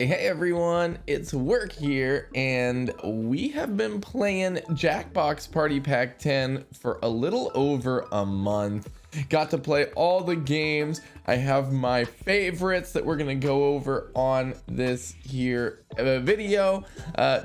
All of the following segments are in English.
Hey everyone, it's Work here, and we have been playing Jackbox Party Pack 10 for a little over a month. Got to play all the games. I have my favorites that we're gonna go over on this here video,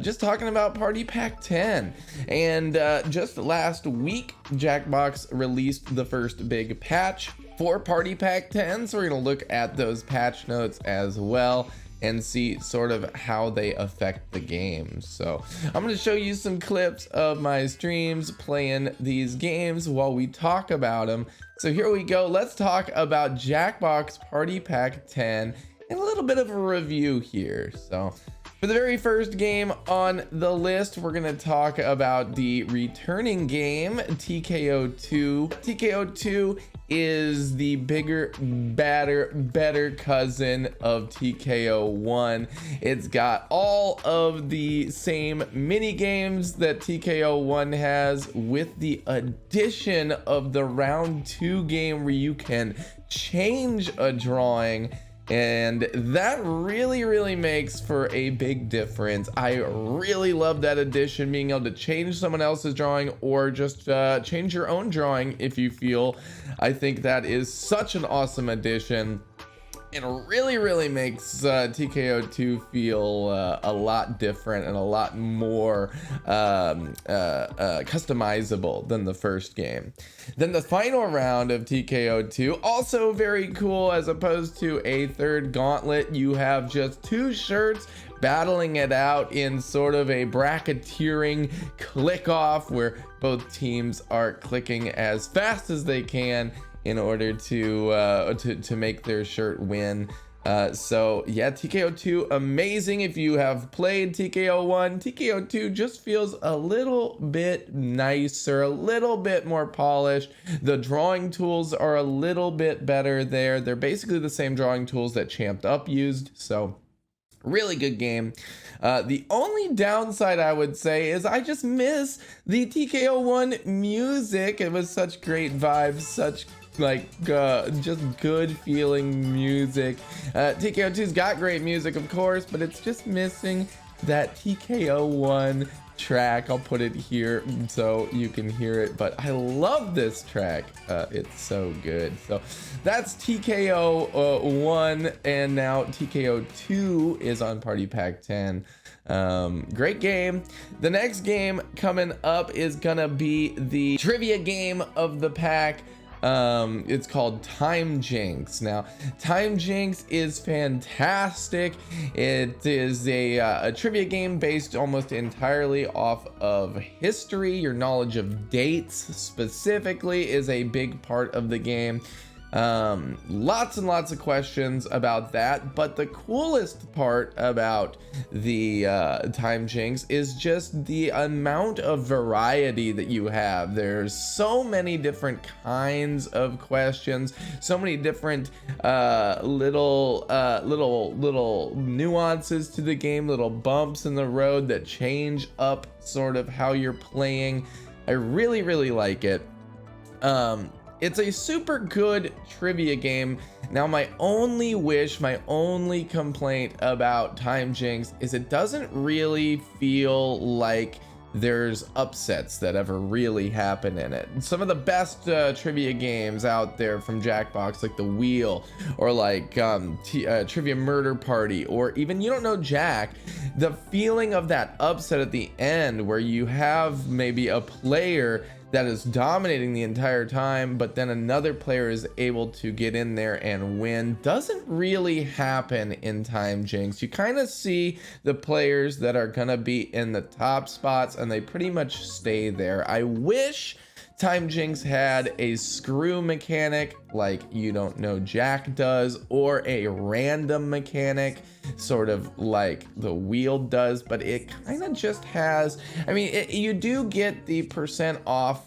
just talking about Party Pack 10. And just last week, Jackbox released the first big patch for Party Pack 10, so we're gonna look at those patch notes as well and see sort of how they affect the game. So I'm going to show you some clips of my streams playing these games while we talk about them. So here we go. Let's talk about Jackbox Party Pack 10 and a little bit of a review here. So for the very first game on the list, we're going to talk about the returning game, TKO2. TKO2 is the bigger, badder, better cousin of TKO1. It's got all of the same mini games that TKO1 has, with the addition of the round 2 game where you can change a drawing. And that really makes for a big difference. I really love that addition, being able to change someone else's drawing or just change your own drawing if you feel. I think that is such an awesome addition. It really makes TKO2 feel a lot different and a lot more customizable than the first game. Then the final round of TKO2, also very cool. As opposed to a third gauntlet, you have just 2 shirts battling it out in sort of a bracketeering click off, where both teams are clicking as fast as they can in order to make their shirt win. So yeah, TKO2 amazing. If you have played TKO1, TKO2 just feels a little bit nicer, a little bit more polished. The drawing tools are a little bit better there. They're basically the same drawing tools that Champed Up used, so really good game. The only downside I would say is I just miss the TKO1 music. It was such great vibes, such just good feeling music. TKO2's got great music, of course, but it's just missing that TKO1 track. I'll put it here so you can hear it, but I love this track. It's so good. So that's TKO1, and now TKO2 is on Party Pack 10. Great game. The next game coming up is gonna be the trivia game of the pack. It's called timejinx. Now, timejinx is fantastic. It is a trivia game based almost entirely off of history. Your knowledge of dates specifically is a big part of the game. Lots and lots of questions about that, but the coolest part about the timejinx is just the amount of variety that you have. There's so many different kinds of questions, so many different little nuances to the game, little bumps in the road that change up sort of how you're playing. I really like it. It's a super good trivia game. Now, my only wish, my only complaint about timejinx is it doesn't really feel like there's upsets that ever really happen in it. Some of the best trivia games out there from Jackbox, like The Wheel, or like Trivia Murder Party, or even You Don't Know Jack, the feeling of that upset at the end where you have maybe a player that is dominating the entire time, but then another player is able to get in there and win, doesn't really happen in timejinx. You kind of see the players that are gonna be in the top spots, and they pretty much stay there. I wish timejinx had a screw mechanic like You Don't Know Jack does, or a random mechanic sort of like The Wheel does, but it kind of just has, I mean, you do get the percent off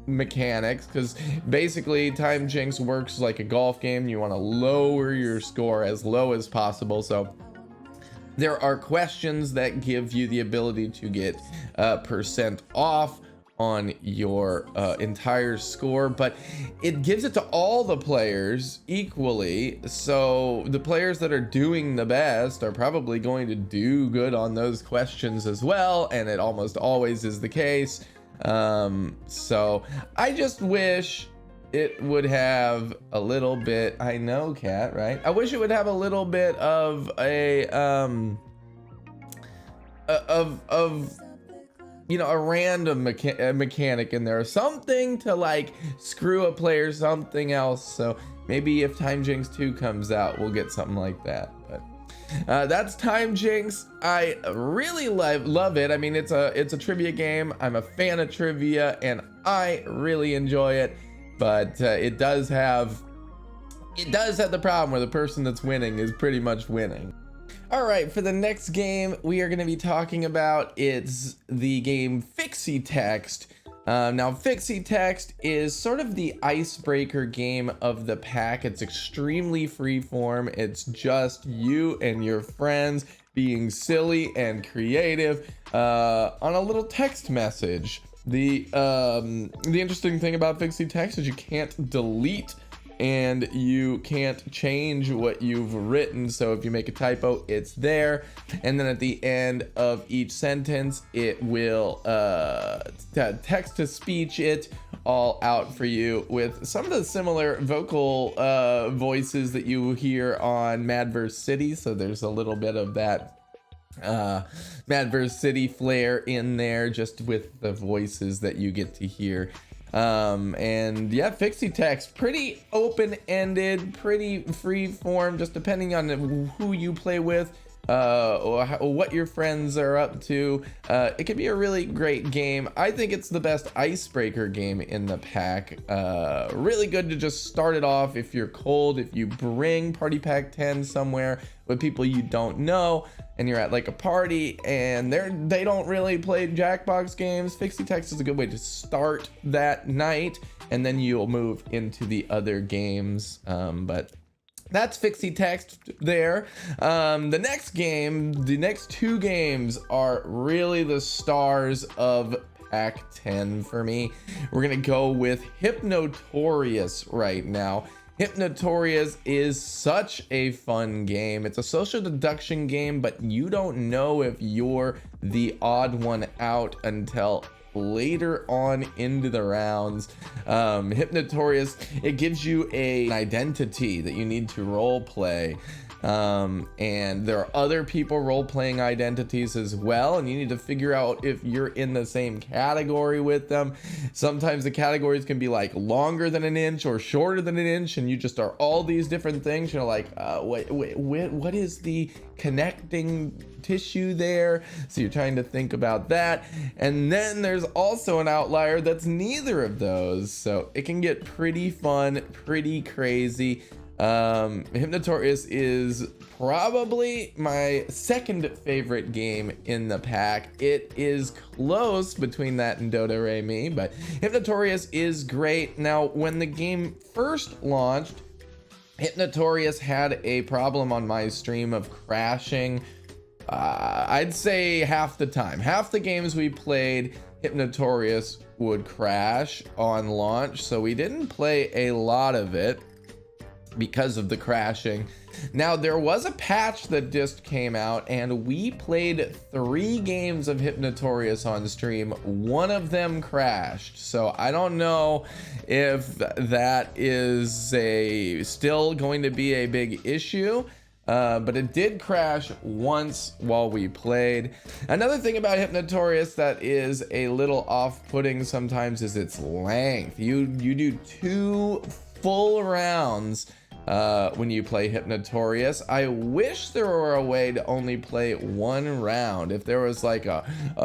mechanics, because basically timejinx works like a golf game. You want to lower your score as low as possible, so there are questions that give you the ability to get percent off on your entire score, but it gives it to all the players equally. So the players that are doing the best are probably going to do good on those questions as well, and it almost always is the case. So I just wish it would have a little bit, I know, Cat, right? I wish it would have a little bit of a you know, a random mechanic in there, something to like screw a player, something else. So maybe if timejinx 2 comes out, we'll get something like that. But that's timejinx. I really love it. I mean, it's a trivia game. I'm a fan of trivia and I really enjoy it, but it does have the problem where the person that's winning is pretty much winning. All right, for the next game we are going to be talking about, it's the game fixytext. Now fixytext is sort of the icebreaker game of the pack. It's extremely freeform. It's just you and your friends being silly and creative on a little text message. The interesting thing about fixytext is you can't delete and you can't change what you've written. So if you make a typo, it's there. And then at the end of each sentence, it will text to speech it all out for you with some of the similar vocal voices that you hear on Mad vs. City. So there's a little bit of that Mad vs. City flair in there, just with the voices that you get to hear. And yeah, fixytext, pretty open-ended, pretty free form, just depending on who you play with, or what your friends are up to. It can be a really great game. I think it's the best icebreaker game in the pack. Really good to just start it off if you're cold, if you bring Party Pack 10 somewhere with people you don't know and you're at like a party and they don't really play Jackbox games. Fixytext is a good way to start that night, and then you'll move into the other games. But that's fixytext there. The next two games are really the stars of pack 10 for me. We're gonna go with hypnotorious right now. Hypnotorious is such a fun game. It's a social deduction game, but you don't know if you're the odd one out until later on into the rounds. Hypnotorious, it gives you an identity that you need to role play. And there are other people role-playing identities as well, and you need to figure out if you're in the same category with them. Sometimes the categories can be like longer than an inch or shorter than an inch, and you just are all these different things. You're like, what is the connecting tissue there? So you're trying to think about that. And then there's also an outlier that's neither of those, so it can get pretty fun, pretty crazy. Hypnotorious is probably my second favorite game in the pack. It is close between that and Dodo Re Mi, but Hypnotorious is great. Now, when the game first launched, Hypnotorious had a problem on my stream of crashing. I'd say half the time. Half the games we played, Hypnotorious would crash on launch, so we didn't play a lot of it because of the crashing. Now, there was a patch that just came out and we played 3 games of Hypnotorious on stream. One of them crashed, so I don't know if that is still going to be a big issue. But it did crash once while we played. Another thing about Hypnotorious that is a little off-putting sometimes is its length. You do 2 full rounds when you play Hypnotorious. I wish there were a way to only play 1 round. If there was like a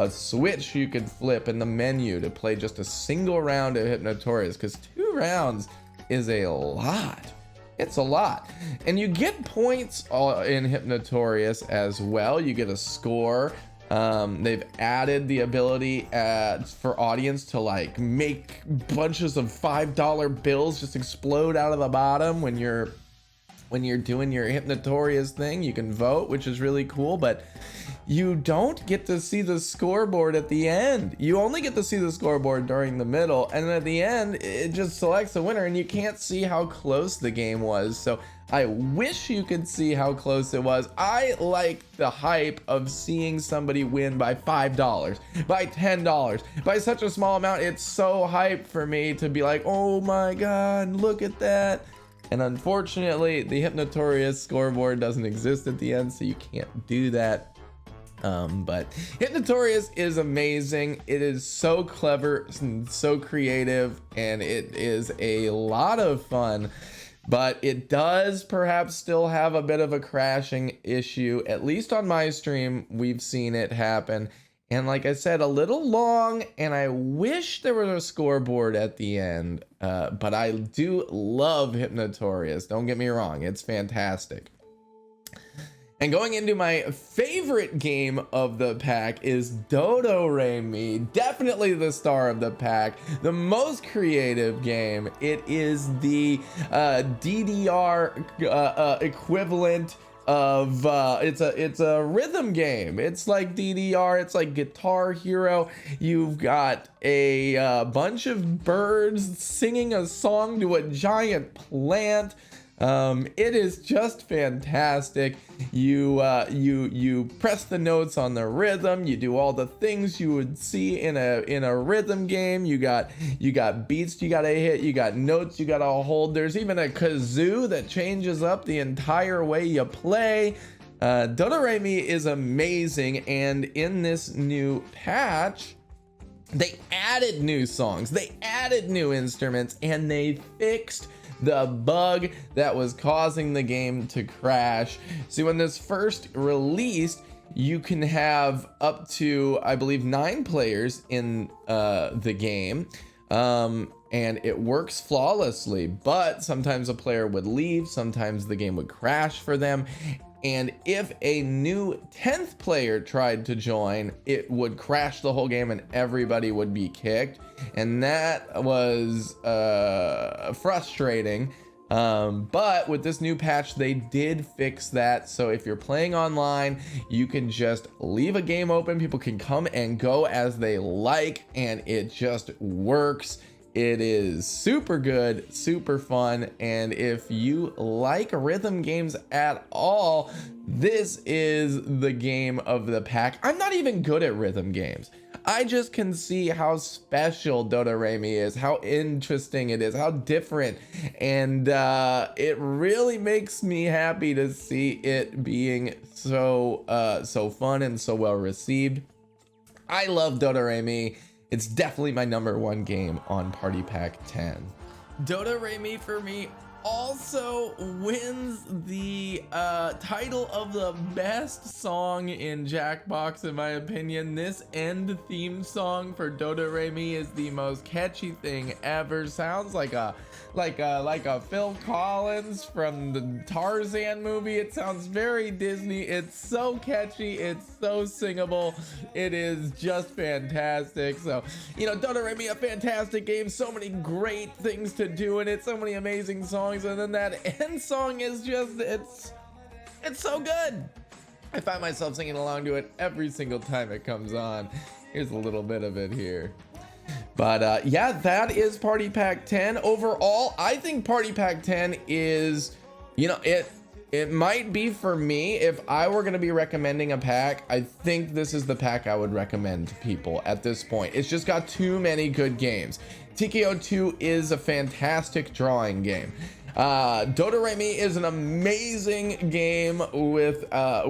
switch you could flip in the menu to play just a single round of Hypnotorious, because 2 rounds is a lot. It's a lot. And you get points in Hypnotorious as well. You get a score. They've added the ability for audience to like make bunches of $5 bills just explode out of the bottom when you're doing your Hypnotorious thing. You can vote, which is really cool, but you don't get to see the scoreboard at the end. You only get to see the scoreboard during the middle, and then at the end it just selects the winner, and you can't see how close the game was. So I wish you could see how close it was. I like the hype of seeing somebody win by $5, by $10, by such a small amount. It's so hype for me to be like, oh my god, look at that. And unfortunately, the Hypnotorious scoreboard doesn't exist at the end, so you can't do that. But Hypnotorious is amazing. It is so clever and so creative, and it is a lot of fun. But it does perhaps still have a bit of a crashing issue. At least on my stream, we've seen it happen. And like I said, a little long, and I wish there was a scoreboard at the end. But I do love Hypnotorious. Don't get me wrong, it's fantastic. And going into my favorite game of the pack is Do-Do-Re-Mi. Definitely the star of the pack, the most creative game. It is the DDR equivalent of it's a rhythm game. It's like DDR, it's like Guitar Hero. You've got a bunch of birds singing a song to a giant plant. It is just fantastic. You press the notes on the rhythm. You do all the things you would see in a rhythm game. You got beats you gotta hit. You got notes you gotta hold. There's even a kazoo that changes up the entire way you play. Do-Do-Re-Mi is amazing, and in this new patch, they added new songs, they added new instruments, and they fixed the bug that was causing the game to crash. See, when this first released, you can have up to, I believe, 9 players in the game, and it works flawlessly. But sometimes a player would leave, sometimes the game would crash for them. And if a new 10th player tried to join, it would crash the whole game and everybody would be kicked. And that was frustrating. But with this new patch, they did fix that. So if you're playing online, you can just leave a game open. People can come and go as they like, and it just works. It is super good, super fun, and if you like rhythm games at all, this is the game of the pack. I'm not even good at rhythm games. I just can see how special Do-Do-Re-Mi is, how interesting it is, how different, and it really makes me happy to see it being so fun and so well received. I love Do-Do-Re-Mi. It's definitely my #1 game on Party Pack 10. Do-Do-Re-Mi for me also wins the title of the best song in Jackbox, in my opinion. This end theme song for Do-Do-Re-Mi is the most catchy thing ever. Sounds like a Phil Collins from the Tarzan movie. It sounds very Disney. It's so catchy, it's so singable. It is just fantastic. So, you know, Do-Do-Re-Mi, a fantastic game, so many great things to do in it, so many amazing songs, and then that end song is just, it's so good. I find myself singing along to it every single time it comes on. Here's a little bit of it here. But yeah, that is Party Pack 10. Overall, I think Party Pack 10 is, you know, it might be for me. If I were going to be recommending a pack, I think this is the pack I would recommend to people at this point. It's just got too many good games. TKO 2 is a fantastic drawing game. Do-Do-Re-Mi is an amazing game with a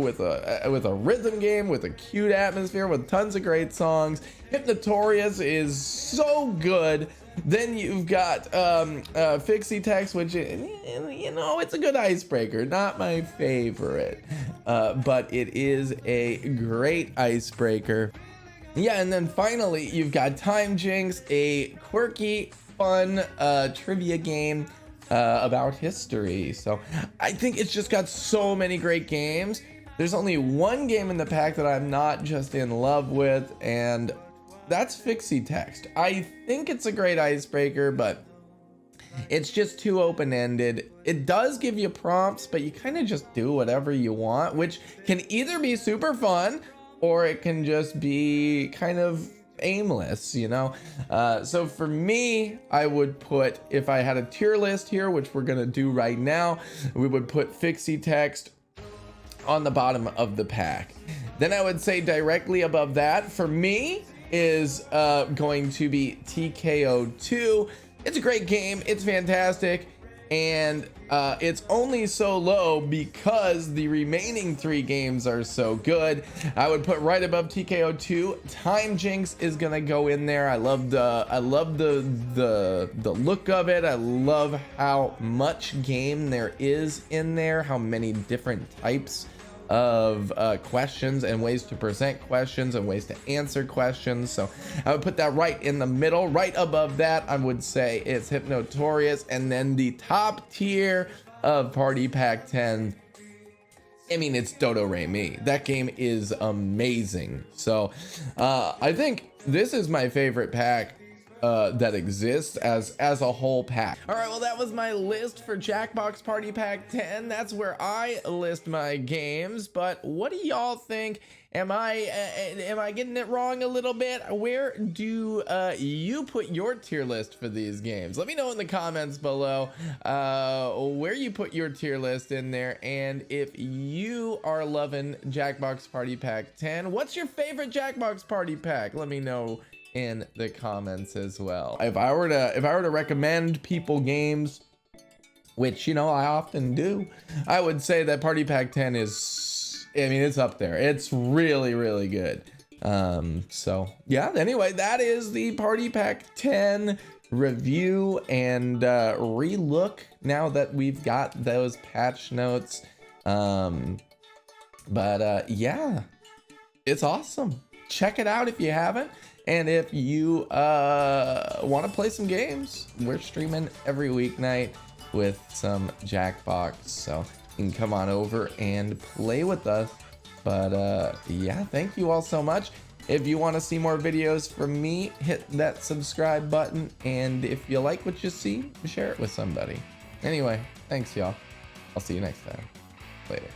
rhythm game, with a cute atmosphere, with tons of great songs. Hypnotorious is so good. Then you've got fixytext, which, you know, it's a good icebreaker. Not my favorite, but it is a great icebreaker. Yeah, and then finally you've got timejinx, a quirky, fun trivia game about history. So I think it's just got so many great games. There's only one game in the pack that I'm not just in love with, and that's fixytext. I think it's a great icebreaker, but it's just too open-ended. It does give you prompts, but you kind of just do whatever you want, which can either be super fun or it can just be kind of aimless, you know. So for me, I would put, if I had a tier list here, which we're gonna do right now, we would put fixytext on the bottom of the pack. Then I would say directly above that for me is going to be TKO2. It's a great game, it's fantastic, and it's only so low because the remaining 3 games are so good. I would put right above TKO2. Timejinx is gonna go in there. I love the look of it. I love how much game there is in there, how many different types of questions and ways to present questions and ways to answer questions. So I would put that right in the middle. Right above that, I would say it's Hypnotorious, and then the top tier of Party Pack 10, I mean, it's Dodo Re Mi. That game is amazing. So I think this is my favorite pack that exists as a whole pack. All right, well, that was my list for Jackbox Party Pack 10. That's where I list my games, but what do y'all think? Am I getting it wrong a little bit? Where do you put your tier list for these games? Let me know in the comments below where you put your tier list in there, and if you are loving Jackbox Party Pack 10, what's your favorite Jackbox Party Pack? Let me know in the comments as well. If I were to recommend people games, which, you know, I often do, I would say that Party Pack 10 is, I mean, it's up there. It's really, really good. So yeah, anyway, that is the Party Pack 10 review and relook now that we've got those patch notes. Yeah, it's awesome. Check it out if you haven't. And if you want to play some games, we're streaming every weeknight with some Jackbox, so you can come on over and play with us. But yeah, thank you all so much. If you want to see more videos from me, hit that subscribe button, and if you like what you see, share it with somebody. Anyway, thanks y'all. I'll see you next time. Later.